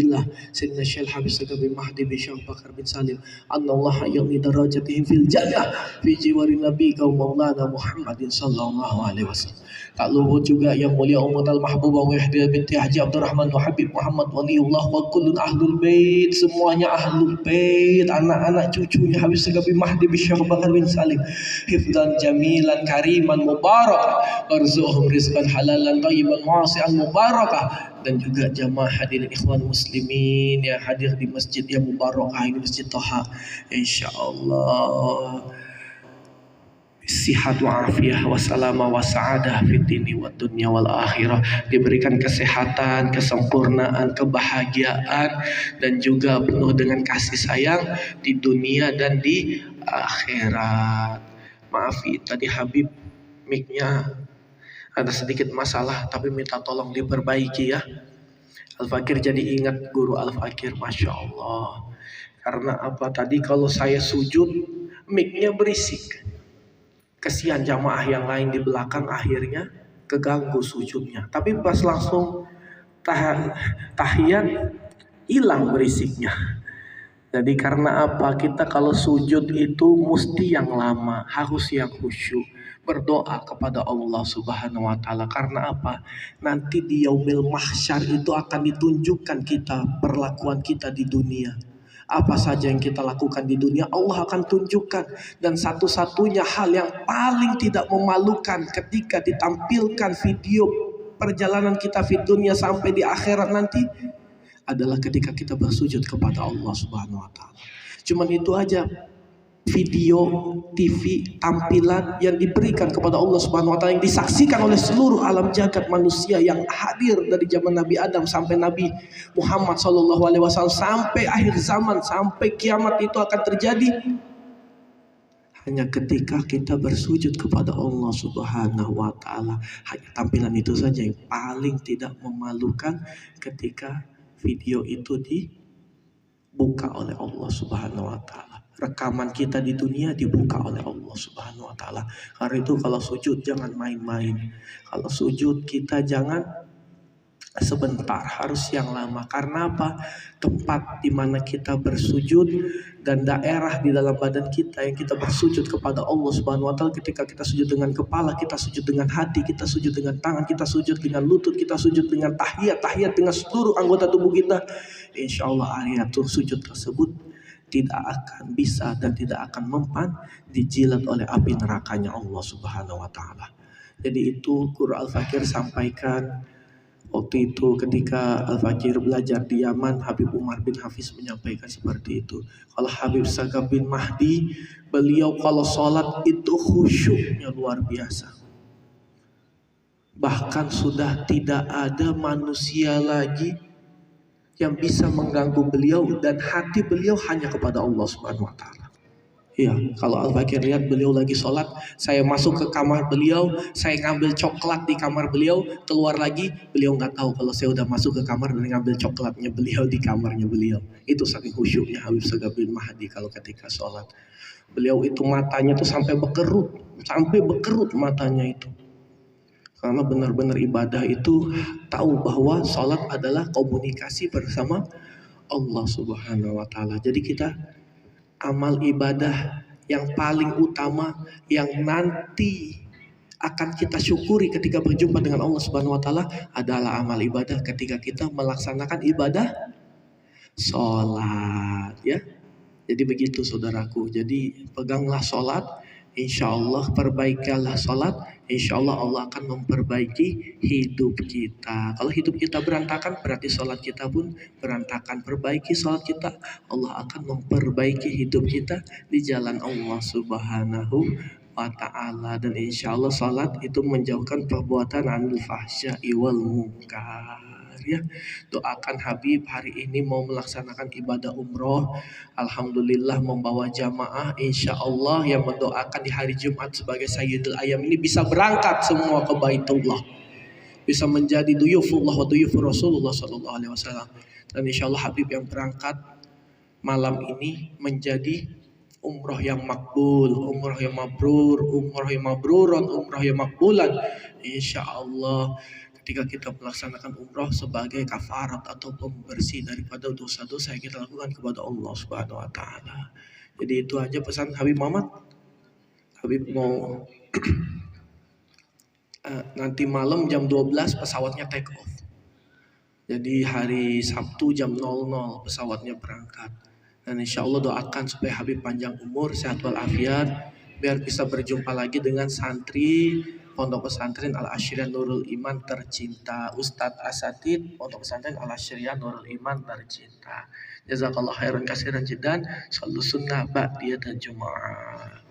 Abdillah Sayyidina Syekh Habib Sagaf bin Mahdi bin Syekh Bakar bin Salim annallaha yaqni darajatihim fil jannah fi jiwari nabi kaum maulana Muhammadin sallallahu alaihi wasallam. Tak lupa juga yang mulia Ummatul Mahbubah Wahidiyah binti Haji Abdurrahman wa Habib Muhammad Waliullah wa kullun ahlul bait, semuanya ahlul bait, anak-anak cucunya Habib Sagaf bin Mahdi bin Syekh Bakar bin Salim, hifdzan jamilan kariman mubarak, warzuqhum rizqan halalan thayyiban wasi'an mubarakah. Dan juga jamaah hadirin ikhwan muslimin yang hadir di masjid yang mubarakah ini, Masjid Thaha, insyaallah sihat wa afiyah wa salama wa sa'adah fid dini wa dunya wal akhirah, diberikan kesehatan, kesempurnaan, kebahagiaan dan juga penuh dengan kasih sayang di dunia dan di akhirat. Maaf tadi Habib mic-nya ada sedikit masalah, tapi minta tolong diperbaiki ya. Al-Fakir jadi ingat guru Al-Fakir, Masya Allah. Karena apa, tadi kalau saya sujud mic-nya berisik, kesian jamaah yang lain di belakang akhirnya keganggu sujudnya. Tapi pas langsung tahiyat hilang berisiknya. Jadi karena apa, kita kalau sujud itu mesti yang lama, harus yang khusyuk, berdoa kepada Allah Subhanahu wa taala. Karena apa? Nanti di yaumil mahsyar itu akan ditunjukkan kita perlakuan kita di dunia. Apa saja yang kita lakukan di dunia Allah akan tunjukkan. Dan satu-satunya hal yang paling tidak memalukan ketika ditampilkan video perjalanan kita di dunia sampai di akhirat nanti adalah ketika kita bersujud kepada Allah Subhanahu wa taala. Cuman itu aja video TV tampilan yang diberikan kepada Allah Subhanahu wa taala, yang disaksikan oleh seluruh alam jagat manusia yang hadir dari zaman Nabi Adam sampai Nabi Muhammad sallallahu alaihi wasallam sampai akhir zaman, sampai kiamat itu akan terjadi hanya ketika kita bersujud kepada Allah Subhanahu wa taala. Hanya tampilan itu saja yang paling tidak memalukan ketika video itu dibuka oleh Allah Subhanahu wa taala. Rekaman kita di dunia dibuka oleh Allah Subhanahu wa taala. Karena itu kalau sujud jangan main-main. Kalau sujud kita jangan sebentar, harus yang lama. Karena apa? Tempat di mana kita bersujud dan daerah di dalam badan kita yang kita bersujud kepada Allah Subhanahu wa taala, ketika kita sujud dengan kepala, kita sujud dengan hati, kita sujud dengan tangan, kita sujud dengan lutut, kita sujud dengan tahiyat dengan seluruh anggota tubuh kita, insyaallah area sujud tersebut tidak akan bisa dan tidak akan mempan dijilat oleh api nerakanya Allah Subhanahu wa taala. Jadi itu Guru Al-Fakir sampaikan waktu itu ketika Al-Fakir belajar di Yaman. Habib Umar bin Hafiz menyampaikan seperti itu. Kalau Habib Sagaf bin Mahdi, beliau kalau sholat itu khusyuknya luar biasa. Bahkan sudah tidak ada manusia lagi yang bisa mengganggu beliau dan hati beliau hanya kepada Allah Subhanahu wa taala. Iya, kalau Al-Fakir lihat beliau lagi sholat, saya masuk ke kamar beliau, saya ngambil coklat di kamar beliau, keluar lagi, beliau nggak tahu kalau saya udah masuk ke kamar dan ngambil coklatnya beliau di kamarnya beliau. Itu saking khusyuknya Habib Sagaf bin Mahdi kalau ketika sholat. Beliau itu matanya tuh sampai bekerut matanya itu. Karena benar-benar ibadah itu tahu bahwa sholat adalah komunikasi bersama Allah Subhanahu wa taala. Jadi kita amal ibadah yang paling utama yang nanti akan kita syukuri ketika berjumpa dengan Allah Subhanahu wa taala adalah amal ibadah ketika kita melaksanakan ibadah sholat ya. Jadi begitu saudaraku. Jadi peganglah sholat, insya Allah perbaikilah sholat, insya Allah Allah akan memperbaiki hidup kita. Kalau hidup kita berantakan berarti sholat kita pun berantakan. Perbaiki sholat kita, Allah akan memperbaiki hidup kita di jalan Allah Subhanahu wa ta'ala. Dan insya Allah sholat itu menjauhkan perbuatan anil fahsya'i wal munkar ya. Doakan Habib hari ini mau melaksanakan ibadah umroh, alhamdulillah membawa jamaah, insya Allah yang mendoakan di hari Jumat sebagai Sayyidul Ayam ini bisa berangkat semua ke Baitullah, bisa menjadi duyufullah wa duyufur Rasulullah sallallahu alaihi wasallam. Dan insya Allah Habib yang berangkat malam ini menjadi umroh yang makbul, umroh yang mabrur, umroh yang mabruron, umroh yang makbulan, insya Allah. ketika kita melaksanakan umroh sebagai kafarat atau pembersih daripada dosa-dosa yang kita lakukan kepada Allah Subhanahu wa taala. Jadi itu aja pesan Habib Muhammad. Habib mau nanti malam jam 12 pesawatnya take off. Jadi hari Sabtu jam 00 pesawatnya berangkat. Dan insya Allah doakan supaya Habib panjang umur, sehat walafiat, biar bisa berjumpa lagi dengan santri Pondok Pesantren Al Asyriyah Nurul Iman tercinta, Ustadz Asatid Pondok Pesantren Al Asyriyah Nurul Iman tercinta. Jazakallah khairan kasiran jiddan. Shallu sunnah ba'diyah dan Jumaah.